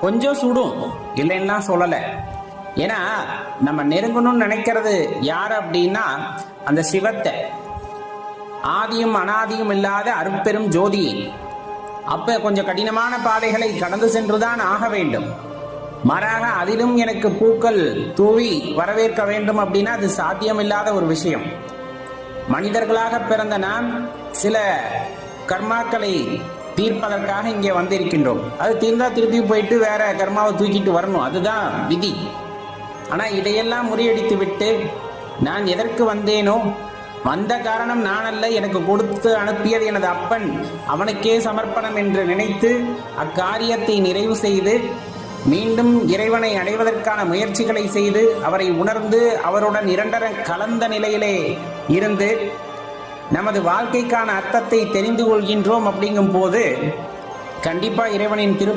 கொஞ்சம் சுடும், இல்லைன்னா சொல்லலை. ஏன்னா நம்ம நெருங்கணும்னு நினைக்கிறது யார் அப்படின்னா அந்த சிவத்தை, ஆதியும் அனாதியும் இல்லாத அருட்பெரும் ஜோதியை. அப்ப கொஞ்சம் கடினமான பாதைகளை கடந்து சென்றுதான் ஆக வேண்டும். மாறாக அதிலும் எனக்கு பூக்கள் தூவி வரவேற்க வேண்டும் அப்படின்னா அது சாத்தியமில்லாத ஒரு விஷயம். மனிதர்களாக பிறந்த நாம் சில கர்மாக்களை தீர்ப்பதற்காக இங்கே வந்திருக்கின்றோம். அது தீர்ந்தா திருப்பி போயிட்டு வேற கர்மாவை தூக்கிட்டு வரணும், அதுதான் விதி. ஆனா இதையெல்லாம் முறியடித்து விட்டு நான் எதற்கு வந்தேனோ, வந்த காரணம் நான் அல்ல, எனக்கு கொடுத்து அனுப்பியது எனது அப்பன், அவனுக்கே சமர்ப்பணம் என்று நினைத்து அக்காரியத்தை நிறைவு செய்து மீண்டும் இறைவனை அடைவதற்கான முயற்சிகளை செய்து அவரை உணர்ந்து அவருடன் இரண்டர கலந்த நிலையிலே இருந்து நமது வாழ்க்கைக்கான அர்த்தத்தை தெரிந்து கொள்கின்றோம். அப்படிங்கும் போது கண்டிப்பா இறைவனின்